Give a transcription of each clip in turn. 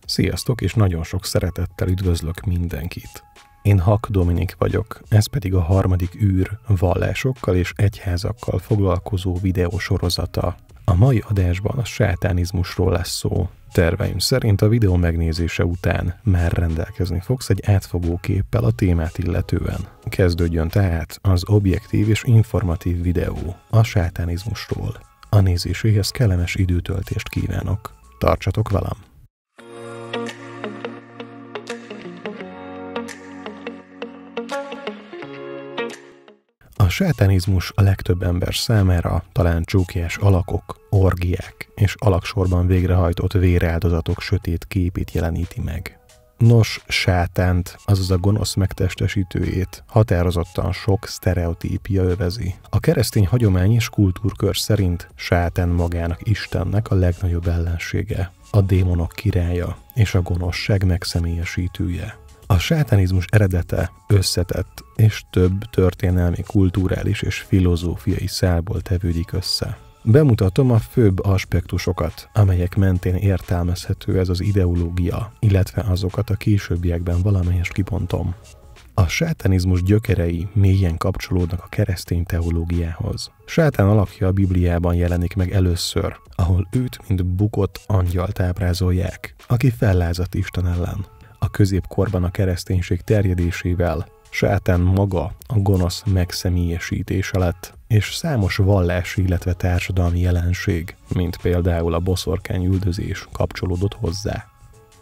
Sziasztok, és nagyon sok szeretettel üdvözlök mindenkit. Én Hak Dominik vagyok, ez pedig a harmadik űr vallásokkal és egyházakkal foglalkozó videósorozata. A mai adásban a sátánizmusról lesz szó. Terveim szerint a videó megnézése után már rendelkezni fogsz egy átfogó képpel a témát illetően. Kezdődjön tehát az objektív és informatív videó a sátánizmusról. A nézéséhez kellemes időtöltést kívánok. Tartsatok velem! A sátánizmus a legtöbb ember számára talán csúkiás alakok, orgiák és alaksorban végrehajtott véráldozatok sötét képét jeleníti meg. Nos, sátánt, azaz a gonosz megtestesítőjét határozottan sok sztereotípia övezi. A keresztény hagyomány és kultúrkör szerint sátán magának Istennek a legnagyobb ellensége, a démonok királya és a gonoszság megszemélyesítője. A sátánizmus eredete összetett és több történelmi, kulturális és filozófiai szálból tevődik össze. Bemutatom a főbb aspektusokat, amelyek mentén értelmezhető ez az ideológia, illetve azokat a későbbiekben valamelyest kibontom. A sátánizmus gyökerei mélyen kapcsolódnak a keresztény teológiához. Sátán alakja a Bibliában jelenik meg először, ahol őt mint bukott angyalt ábrázolják, aki fellázadt Isten ellen. A középkorban a kereszténység terjedésével sátán maga a gonosz megszemélyesítése lett, és számos vallási, illetve társadalmi jelenség, mint például a boszorkányüldözés kapcsolódott hozzá.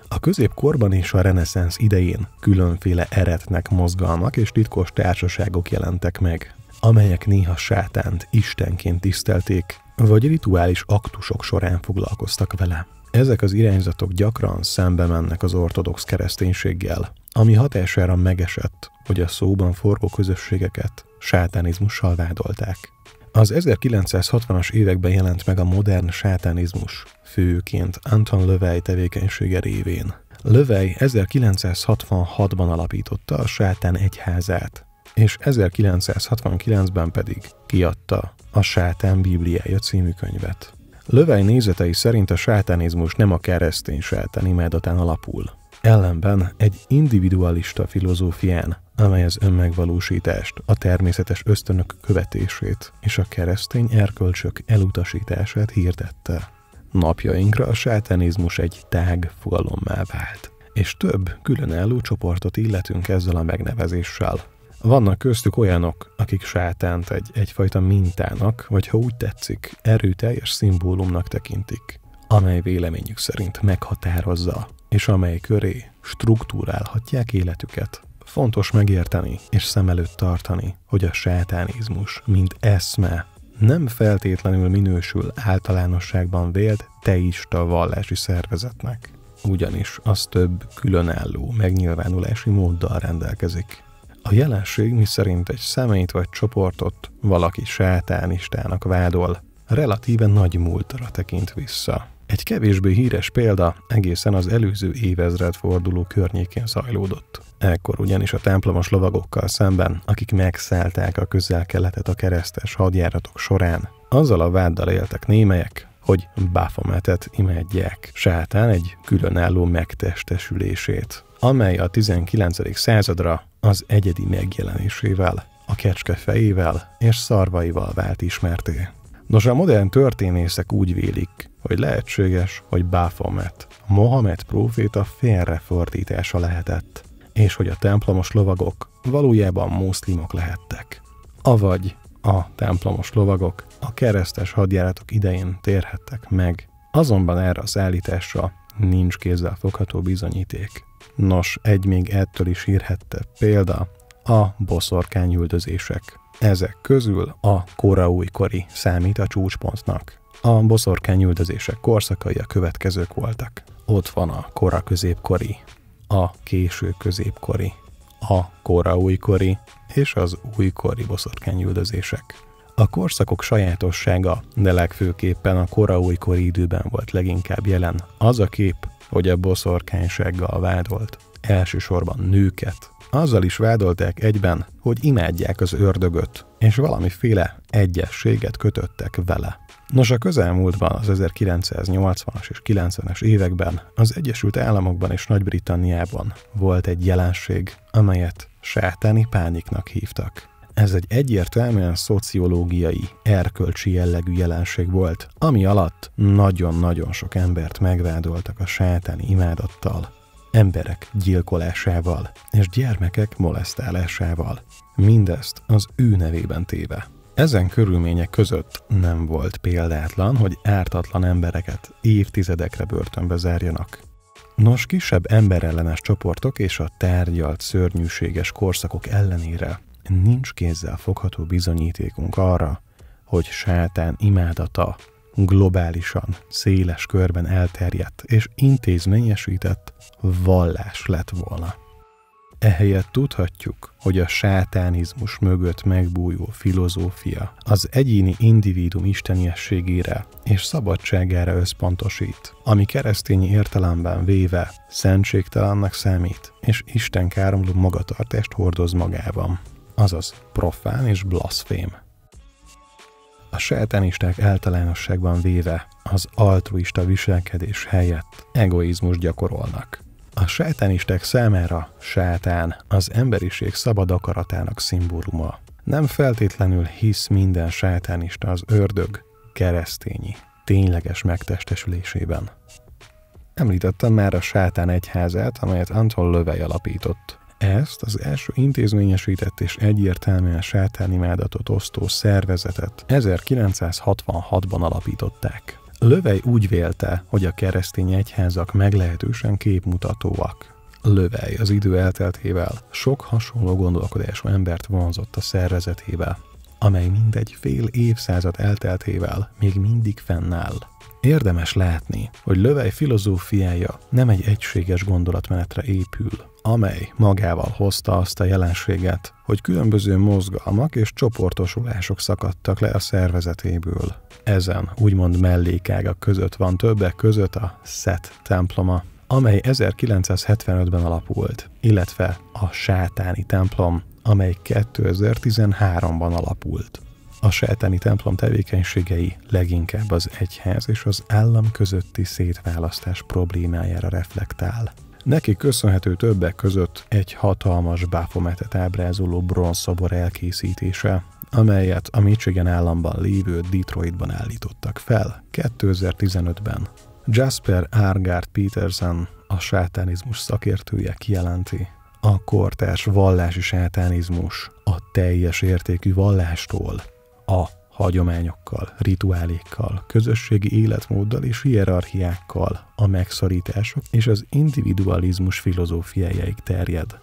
A középkorban és a reneszánsz idején különféle eretnek, mozgalmak és titkos társaságok jelentek meg, amelyek néha sátánt istenként tisztelték, vagy rituális aktusok során foglalkoztak vele. Ezek az irányzatok gyakran szembe mennek az ortodox kereszténységgel, ami hatására megesett, hogy a szóban forgó közösségeket sátánizmussal vádolták. Az 1960-as években jelent meg a modern sátánizmus, főként Anton LaVey tevékenysége révén. LaVey 1966-ban alapította a sátán egyházát, és 1969-ben pedig kiadta a Sátán Bibliája című könyvet. LaVey nézetei szerint a sátánizmus nem a keresztény sátán imádatán alapul, ellenben egy individualista filozófián, amely az önmegvalósítást, a természetes ösztönök követését és a keresztény erkölcsök elutasítását hirdette. Napjainkra a sátánizmus egy tág fogalommá vált, és több különálló csoportot illetünk ezzel a megnevezéssel. Vannak köztük olyanok, akik sátánt egyfajta mintának, vagy ha úgy tetszik, erőteljes szimbólumnak tekintik, amely véleményük szerint meghatározza, és amely köré struktúrálhatják életüket. Fontos megérteni és szem előtt tartani, hogy a sátánizmus, mint eszme, nem feltétlenül minősül általánosságban vélt teista vallási szervezetnek, ugyanis az több különálló megnyilvánulási móddal rendelkezik. A jelenség, miszerint egy személyt vagy csoportot valaki sátánistának vádol, relatíven nagy múltra tekint vissza. Egy kevésbé híres példa egészen az előző évezred forduló környékén zajlódott. Ekkor ugyanis a templomos lovagokkal szemben, akik megszállták a Közel-Keletet a keresztes hadjáratok során, azzal a váddal éltek némelyek, hogy Baphometet imádják, sátán egy különálló megtestesülését, amely a 19. századra az egyedi megjelenésével, a kecske fejével és szarvaival vált ismerté. Nos, a modern történészek úgy vélik, hogy lehetséges, hogy Baphomet, Mohamed próféta félrefordítása lehetett, és hogy a templomos lovagok valójában muszlimok lehettek. Avagy a templomos lovagok a keresztes hadjáratok idején térhettek meg, azonban erre az állításra nincs kézzelfogható bizonyíték. Nos, egy még ettől is hírhettebb példa a boszorkányüldözések. Ezek közül a kora-újkori számít a csúcspontnak. A boszorkányüldözések korszakai a következők voltak. Ott van a kora-középkori, a késő-középkori, a kora-újkori és az újkori boszorkányüldözések. A korszakok sajátossága, de legfőképpen a kora-újkori időben volt leginkább jelen az a kép, hogy a boszorkánysággal vádolt elsősorban nőket. Azzal is vádolták egyben, hogy imádják az ördögöt, és valamiféle egyességet kötöttek vele. Nos, a közelmúltban, az 1980-as és 90-es években az Egyesült Államokban és Nagy-Britanniában volt egy jelenség, amelyet sátáni pániknak hívtak. Ez egy egyértelműen szociológiai, erkölcsi jellegű jelenség volt, ami alatt nagyon-nagyon sok embert megvádoltak a sátáni imádattal, emberek gyilkolásával és gyermekek molesztálásával. Mindezt az ő nevében téve. Ezen körülmények között nem volt példátlan, hogy ártatlan embereket évtizedekre börtönbe zárjanak. Nos, kisebb emberellenes csoportok és a tárgyalt szörnyűséges korszakok ellenére nincs kézzel fogható bizonyítékunk arra, hogy sátán imádata globálisan, széles körben elterjedt és intézményesített vallás lett volna. Ehelyett tudhatjuk, hogy a sátánizmus mögött megbújó filozófia az egyéni individuum isteniességére és szabadságára összpontosít, ami keresztény értelemben véve szentségtelennek számít, és istenkáromló magatartást hordoz magában, azaz profán és blaszfém. A sátánisták általánosságban véve az altruista viselkedés helyett egoizmus gyakorolnak. A sátánisták számára sátán az emberiség szabad akaratának szimbóluma. Nem feltétlenül hisz minden sátánista az ördög keresztényi, tényleges megtestesülésében. Említettem már a sátán egyházát, amelyet Anton LaVey alapított. Ezt az első intézményesített és egyértelműen sátánimádatot osztó szervezetet 1966-ban alapították. LaVey úgy vélte, hogy a keresztény egyházak meglehetősen képmutatóak. LaVey az idő elteltével sok hasonló gondolkodású embert vonzott a szervezetébe, amely mindegy fél évszázad elteltével még mindig fennáll. Érdemes látni, hogy LaVey filozófiája nem egy egységes gondolatmenetre épül, amely magával hozta azt a jelenséget, hogy különböző mozgalmak és csoportosulások szakadtak le a szervezetéből. Ezen úgymond mellékágak között van többek között a Set temploma, amely 1975-ben alapult, illetve a sátáni templom, amely 2013-ban alapult. A sátáni templom tevékenységei leginkább az egyház és az állam közötti szétválasztás problémájára reflektál. Neki köszönhető többek között egy hatalmas Baphometet ábrázoló bronzszobor elkészítése, amelyet a Michigan államban lévő Detroitban állítottak fel 2015-ben. Jasper Argard Peterson, a sátánizmus szakértője kijelenti, a kortárs vallási sátánizmus a teljes értékű vallástól, a hagyományokkal, rituálékkal, közösségi életmóddal és hierarchiákkal, a megszorítások és az individualizmus filozófiájáig terjed.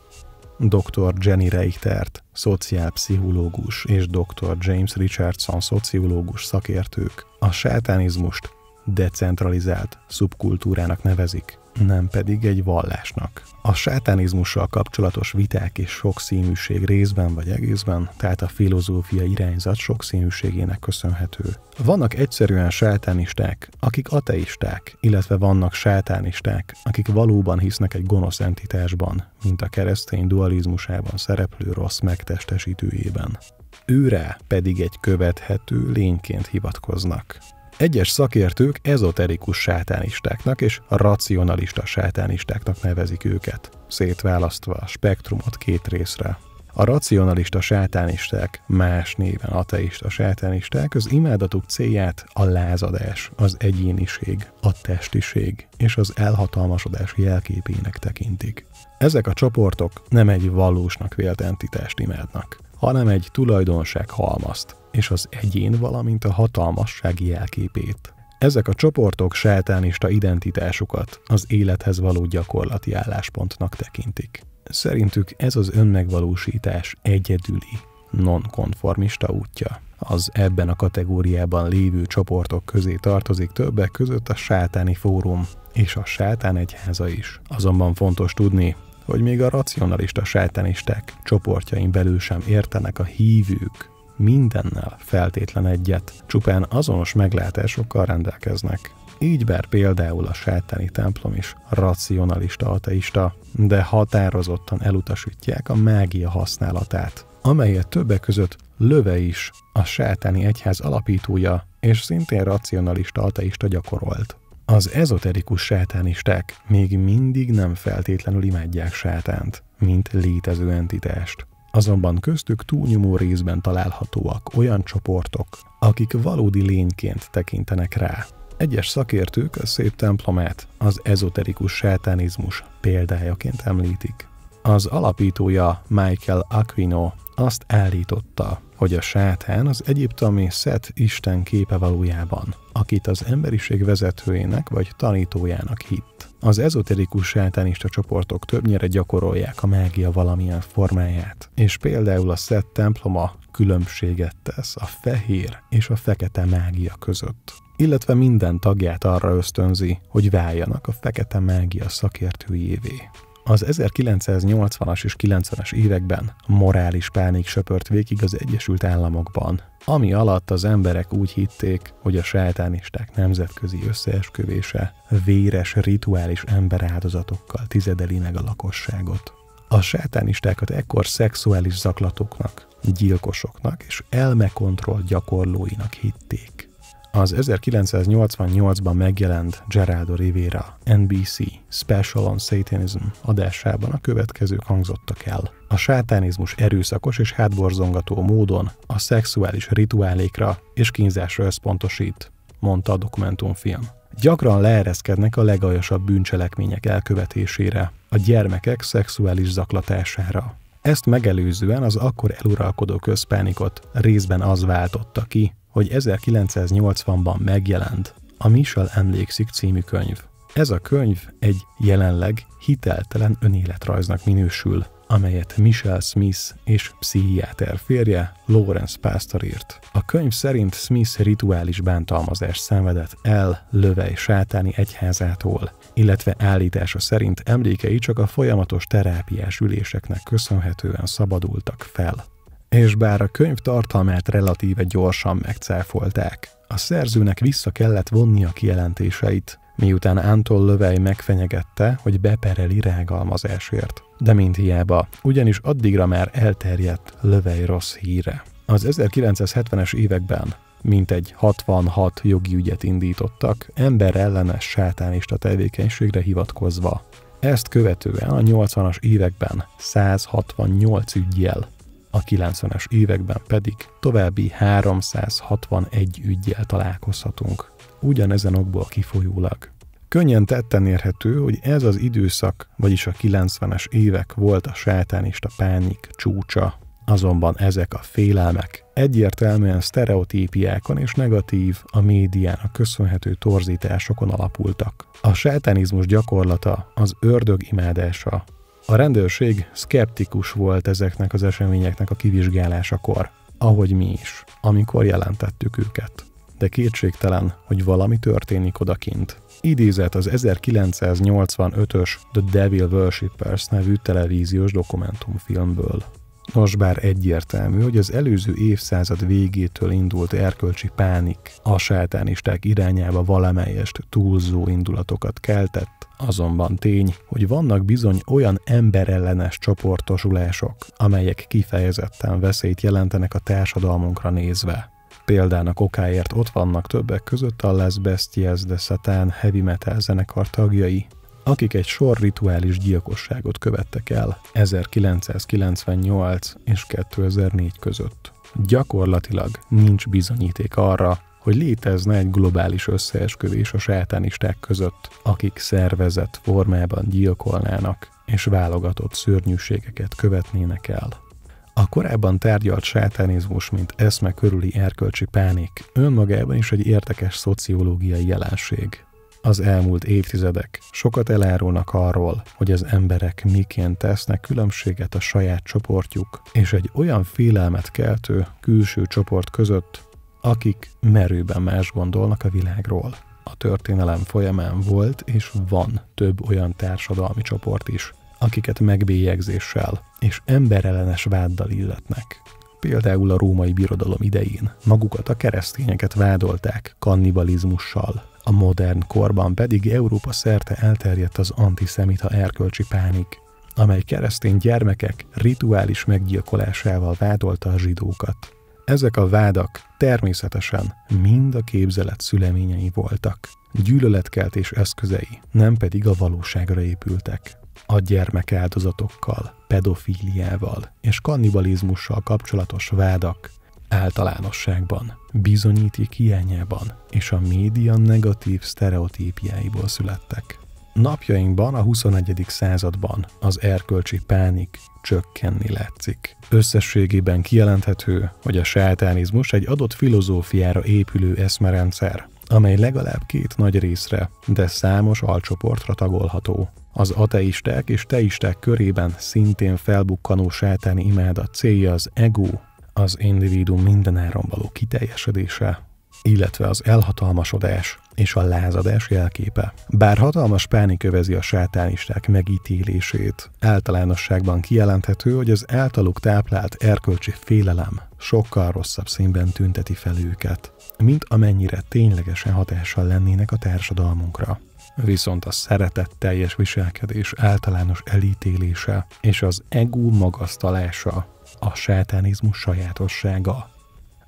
Dr. Jenny Reichtert, szociálpszichológus és Dr. James Richardson, szociológus szakértők a sátánizmust decentralizált szubkultúrának nevezik, nem pedig egy vallásnak. A sátánizmussal kapcsolatos viták és sokszínűség részben vagy egészben, tehát a filozófia irányzat sokszínűségének köszönhető. Vannak egyszerűen sátánisták, akik ateisták, illetve vannak sátánisták, akik valóban hisznek egy gonosz entitásban, mint a keresztény dualizmusában szereplő rossz megtestesítőjében. Őrá pedig egy követhető lényként hivatkoznak. Egyes szakértők ezoterikus sátánistáknak és racionalista sátánistáknak nevezik őket, szétválasztva a spektrumot két részre. A racionalista sátánisták, más néven ateista sátánisták az imádatuk célját a lázadás, az egyéniség, a testiség és az elhatalmasodás jelképének tekintik. Ezek a csoportok nem egy valósnak vélt entitást imádnak, hanem egy tulajdonság halmazt, és az egyén, valamint a hatalmasság jelképét. Ezek a csoportok sátánista identitásukat az élethez való gyakorlati álláspontnak tekintik. Szerintük ez az önmegvalósítás egyedüli, nonkonformista útja. Az ebben a kategóriában lévő csoportok közé tartozik többek között a sátáni fórum és a sátán egyháza is. Azonban fontos tudni, hogy még a racionalista sátánisták csoportjain belül sem értenek a hívők mindennel feltétlen egyet, csupán azonos meglátásokkal rendelkeznek. Így bár például a sátáni templom is racionalista ateista, de határozottan elutasítják a mágia használatát, amelyet többek között Löwe is, a sátáni egyház alapítója és szintén racionalista ateista gyakorolt. Az ezoterikus sátánisták még mindig nem feltétlenül imádják sátánt, mint létező entitást. Azonban köztük túlnyomó részben találhatóak olyan csoportok, akik valódi lényként tekintenek rá. Egyes szakértők a szép templomát az ezoterikus sátánizmus példájaként említik. Az alapítója Michael Aquino azt állította, hogy a sátán az egyiptomi Szet isten képe valójában, akit az emberiség vezetőjének vagy tanítójának hitt. Az ezoterikus sátánista csoportok többnyire gyakorolják a mágia valamilyen formáját, és például a Szet temploma különbséget tesz a fehér és a fekete mágia között, illetve minden tagját arra ösztönzi, hogy váljanak a fekete mágia szakértőjévé. Az 1980-as és 90-es években morális pánik söpört végig az Egyesült Államokban, ami alatt az emberek úgy hitték, hogy a sátánisták nemzetközi összeesküvése véres rituális emberáldozatokkal tizedeli meg a lakosságot. A sátánistákat ekkor szexuális zaklatoknak, gyilkosoknak és elmekontroll gyakorlóinak hitték. Az 1988-ban megjelent Geraldo Rivera NBC Special on Satanism adásában a következők hangzottak el. A sátánizmus erőszakos és hátborzongató módon a szexuális rituálékra és kínzásra összpontosít, mondta a dokumentumfilm. Gyakran leereszkednek a legaljasabb bűncselekmények elkövetésére, a gyermekek szexuális zaklatására. Ezt megelőzően az akkor eluralkodó közpánikot részben az váltotta ki, hogy 1980-ban megjelent a Michel emlékszik című könyv. Ez a könyv egy jelenleg hiteltelen önéletrajznak minősül, amelyet Michel Smith és pszichiáter férje Lawrence Pastor írt. A könyv szerint Smith rituális bántalmazást szenvedett el Löwe sátáni egyházától, illetve állítása szerint emlékei csak a folyamatos terápiás üléseknek köszönhetően szabadultak fel. És bár a könyv tartalmát relatíve gyorsan megcáfolták, a szerzőnek vissza kellett vonni a kijelentéseit, miután Anton LaVey megfenyegette, hogy bepereli rágalmazásért. De mindhiába, ugyanis addigra már elterjedt LaVey rossz híre. Az 1970-es években mintegy 66 jogi ügyet indítottak emberellenes sátánista tevékenységre hivatkozva. Ezt követően a 80-as években 168 üggyel, a 90-es években pedig további 361 üggyel találkozhatunk. Ugyanezen okból kifolyólag. Könnyen tetten érhető, hogy ez az időszak, vagyis a 90-es évek volt a sátánista pánik csúcsa. Azonban ezek a félelmek egyértelműen sztereotípiákon és negatív, a médiának köszönhető torzításokon alapultak. A sátánizmus gyakorlata, az ördög imádása. A rendőrség szkeptikus volt ezeknek az eseményeknek a kivizsgálásakor, ahogy mi is, amikor jelentettük őket. De kétségtelen, hogy valami történik odakint. Idézet az 1985-ös The Devil Worshippers nevű televíziós dokumentumfilmből. Nos, bár egyértelmű, hogy az előző évszázad végétől indult erkölcsi pánik a sátánisták irányába valamelyest túlzó indulatokat keltett, azonban tény, hogy vannak bizony olyan emberellenes csoportosulások, amelyek kifejezetten veszélyt jelentenek a társadalmunkra nézve. Példának okáért ott vannak többek között a Les Bestias de Satan heavy metal zenekar tagjai, akik egy sor rituális gyilkosságot követtek el 1998 és 2004 között. Gyakorlatilag nincs bizonyíték arra, hogy létezne egy globális összeesküvés a sátánisták között, akik szervezett formában gyilkolnának és válogatott szörnyűségeket követnének el. A korábban tárgyalt sátánizmus, mint eszme körüli erkölcsi pánik, önmagában is egy érdekes szociológiai jelenség. Az elmúlt évtizedek sokat elárulnak arról, hogy az emberek miként tesznek különbséget a saját csoportjuk és egy olyan félelmet keltő külső csoport között, akik merőben más gondolnak a világról. A történelem folyamán volt és van több olyan társadalmi csoport is, akiket megbélyegzéssel és emberellenes váddal illetnek. Például a római birodalom idején magukat a keresztényeket vádolták kannibalizmussal, a modern korban pedig Európa szerte elterjedt az antiszemita erkölcsi pánik, amely keresztény gyermekek rituális meggyilkolásával vádolta a zsidókat. Ezek a vádak természetesen mind a képzelet szüleményei voltak. Gyűlöletkeltés eszközei, nem pedig a valóságra épültek. A gyermekáldozatokkal, pedofíliával és kannibalizmussal kapcsolatos vádak általánosságban, bizonyíték hiányában és a média negatív sztereotípiáiból születtek. Napjainkban, a 21. században az erkölcsi pánik csökkenni látszik. Összességében kijelenthető, hogy a sátánizmus egy adott filozófiára épülő eszmerendszer, amely legalább 2 nagy részre, de számos alcsoportra tagolható. Az ateisták és teisták körében szintén felbukkanó sátáni imádat célja az ego, az individuum mindenáron való kiteljesedése, illetve az elhatalmasodás és a lázadás jelképe. Bár hatalmas pánik övezi a sátánisták megítélését, általánosságban kijelenthető, hogy az általuk táplált erkölcsi félelem sokkal rosszabb színben tünteti fel őket, mint amennyire ténylegesen hatással lennének a társadalmunkra. Viszont a szeretetteljes viselkedés általános elítélése és az ego magasztalása a sátánizmus sajátossága.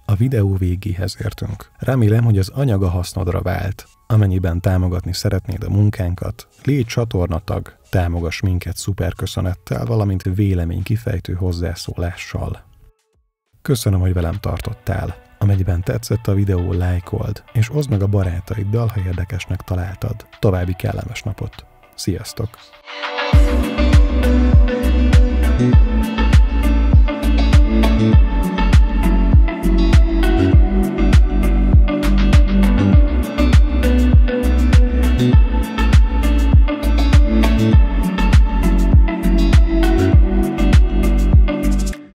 A videó végéhez értünk. Remélem, hogy az anyag a hasznodra vált. Amennyiben támogatni szeretnéd a munkánkat, légy csatornatag, támogass minket szuperköszönettel, valamint véleménykifejtő hozzászólással. Köszönöm, hogy velem tartottál. Amennyiben tetszett a videó, lájkold, és oszd meg a barátaiddal, ha érdekesnek találtad. További kellemes napot! Sziasztok!